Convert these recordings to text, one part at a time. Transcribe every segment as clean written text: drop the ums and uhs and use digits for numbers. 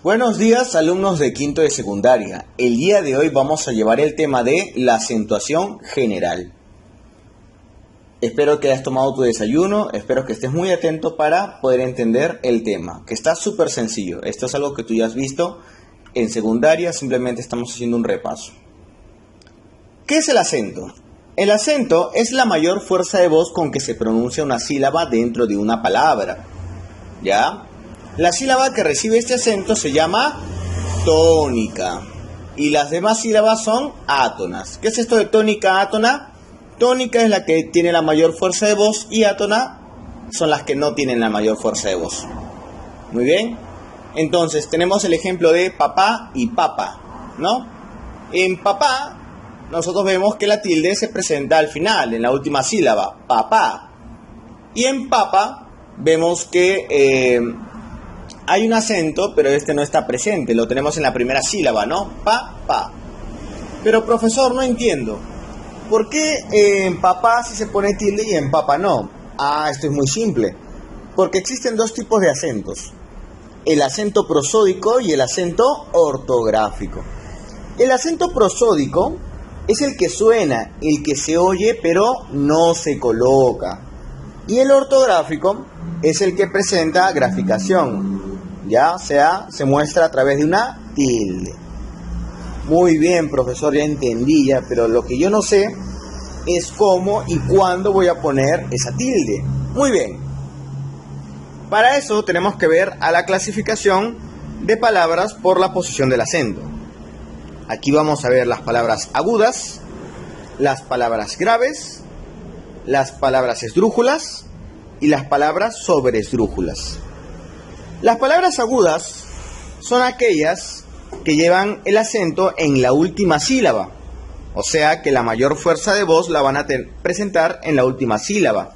Buenos días, alumnos de quinto de secundaria. El día de hoy vamos a llevar el tema de la acentuación general. Espero que hayas tomado tu desayuno, espero que estés muy atento para poder entender el tema, que está súper sencillo. Esto es algo que tú ya has visto en secundaria, simplemente estamos haciendo un repaso. ¿Qué es el acento? El acento es la mayor fuerza de voz con que se pronuncia una sílaba dentro de una palabra. ¿Ya? La sílaba que recibe este acento se llama tónica y las demás sílabas son átonas. ¿Qué es esto de tónica, átona? Tónica es la que tiene la mayor fuerza de voz y átona son las que no tienen la mayor fuerza de voz. Muy bien. Entonces tenemos el ejemplo de papá y papa, ¿no? En papá nosotros vemos que la tilde se presenta al final, en la última sílaba, papá. Y en papa vemos que hay un acento, pero este no está presente, lo tenemos en la primera sílaba, ¿no? Pa, pa. Pero profesor, no entiendo. ¿Por qué en papá sí se pone tilde y en papa no? Esto es muy simple. Porque existen dos tipos de acentos. El acento prosódico y el acento ortográfico. El acento prosódico es el que suena, el que se oye, pero no se coloca. Y el ortográfico es el que presenta graficación. Ya sea, se muestra a través de una tilde. Muy bien, profesor, ya entendí ya, pero lo que yo no sé es cómo y cuándo voy a poner esa tilde. Muy bien. Para eso tenemos que ver a la clasificación de palabras por la posición del acento. Aquí vamos a ver las palabras agudas, las palabras graves, las palabras esdrújulas y las palabras sobreesdrújulas. Las palabras agudas son aquellas que llevan el acento en la última sílaba, o sea que la mayor fuerza de voz la van a presentar en la última sílaba.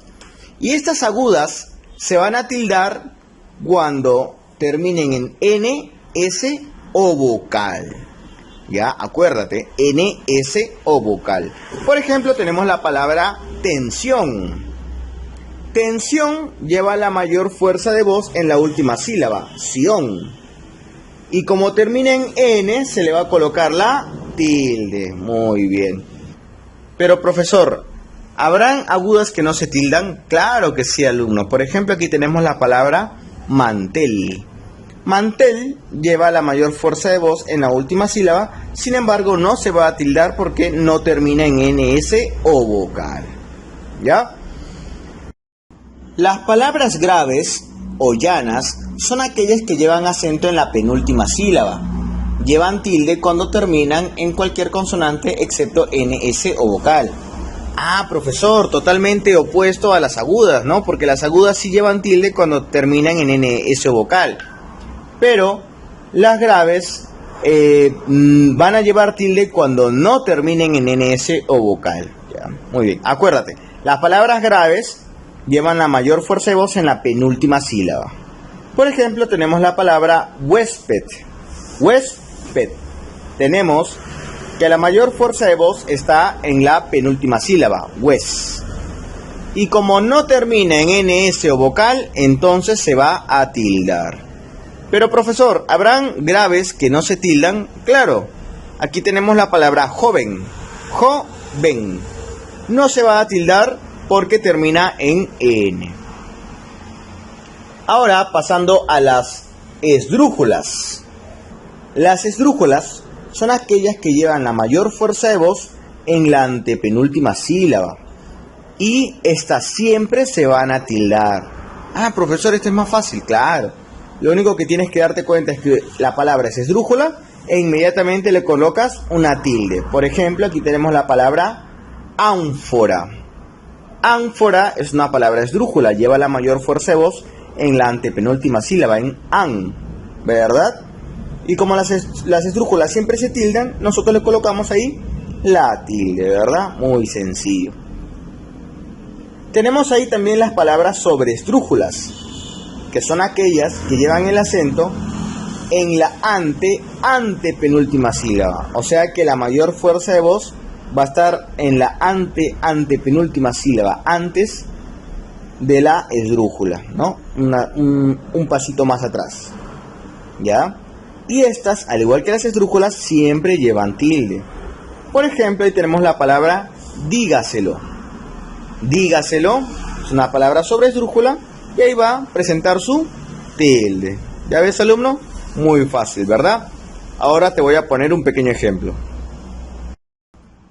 Y estas agudas se van a tildar cuando terminen en N, S o vocal. Ya, acuérdate, N, S o vocal. Por ejemplo, tenemos la palabra tensión. Tensión lleva la mayor fuerza de voz en la última sílaba, sion. Y como termina en N, se le va a colocar la tilde. Muy bien. Pero profesor, ¿habrán agudas que no se tildan? Claro que sí, alumno. Por ejemplo, aquí tenemos la palabra mantel. Mantel lleva la mayor fuerza de voz en la última sílaba, sin embargo no se va a tildar porque no termina en NS o vocal. ¿Ya? Las palabras graves o llanas son aquellas que llevan acento en la penúltima sílaba. Llevan tilde cuando terminan en cualquier consonante excepto NS o vocal. Profesor, totalmente opuesto a las agudas, ¿no? Porque las agudas sí llevan tilde cuando terminan en NS o vocal. Pero las graves van a llevar tilde cuando no terminen en NS o vocal. ¿Ya? Muy bien, acuérdate, las palabras graves llevan la mayor fuerza de voz en la penúltima sílaba. Por ejemplo, tenemos la palabra huésped. Huésped. Tenemos que la mayor fuerza de voz está en la penúltima sílaba, hues. Y como no termina en NS o vocal, entonces se va a tildar. Pero profesor, ¿habrán graves que no se tildan? Claro, aquí tenemos la palabra joven, joven. No se va a tildar porque termina en N. Ahora pasando a las esdrújulas. Las esdrújulas son aquellas que llevan la mayor fuerza de voz en la antepenúltima sílaba. Y estas siempre se van a tildar. Profesor, esto es más fácil, claro. Lo único que tienes que darte cuenta es que la palabra es esdrújula e inmediatamente le colocas una tilde. Por ejemplo, aquí tenemos la palabra ánfora. Ánfora es una palabra esdrújula, lleva la mayor fuerza de voz en la antepenúltima sílaba, en an, ¿verdad? Y como las esdrújulas siempre se tildan, nosotros le colocamos ahí la tilde, ¿verdad? Muy sencillo. Tenemos ahí también las palabras sobreesdrújulas, que son aquellas que llevan el acento en la antepenúltima sílaba. O sea que la mayor fuerza de voz va a estar en la antepenúltima sílaba, antes de la esdrújula, ¿no? Un pasito más atrás. ¿Ya? Y estas, al igual que las esdrújulas, siempre llevan tilde. Por ejemplo, ahí tenemos la palabra dígaselo. Dígaselo es una palabra sobre esdrújula y ahí va a presentar su tilde. ¿Ya ves, alumno? Muy fácil, ¿verdad? Ahora te voy a poner un pequeño ejemplo.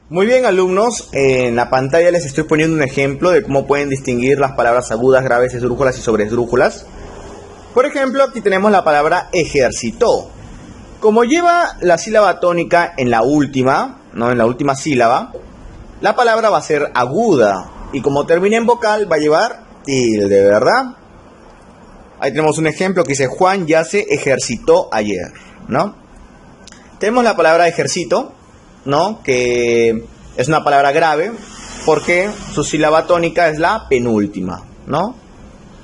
Muy bien, alumnos, en la pantalla les estoy poniendo un ejemplo de cómo pueden distinguir las palabras agudas, graves, esdrújulas y sobreesdrújulas. Por ejemplo, aquí tenemos la palabra ejercitó. Como lleva la sílaba tónica en la última, ¿no? En la última sílaba, la palabra va a ser aguda. Y como termina en vocal, va a llevar tilde, ¿verdad? Ahí tenemos un ejemplo que dice: Juan ya se ejercitó ayer, ¿no? Tenemos la palabra ejercito, ¿no? Que es una palabra grave porque su sílaba tónica es la penúltima, ¿no?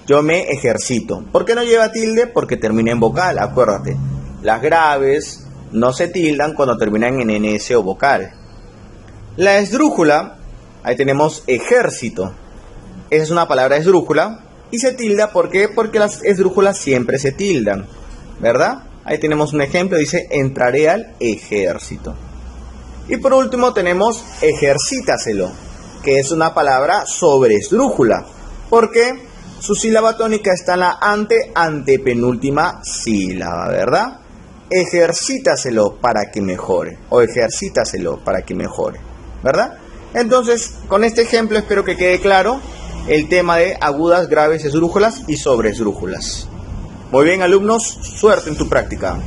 Yo me ejercito. ¿Por qué no lleva tilde? Porque termina en vocal, acuérdate. Las graves no se tildan cuando terminan en ns o vocal. La esdrújula, ahí tenemos ejército. Esa es una palabra esdrújula y se tilda, ¿por qué? Porque las esdrújulas siempre se tildan, ¿verdad? Ahí tenemos un ejemplo, dice: entraré al ejército. Y por último tenemos ejercítaselo, que es una palabra sobre esdrújula, porque su sílaba tónica está en la antepenúltima sílaba, ¿verdad? Ejercítaselo para que mejore, o ejercítaselo para que mejore, ¿verdad? Entonces, con este ejemplo espero que quede claro el tema de agudas, graves, esdrújulas y sobreesdrújulas. Muy bien, alumnos, suerte en tu práctica.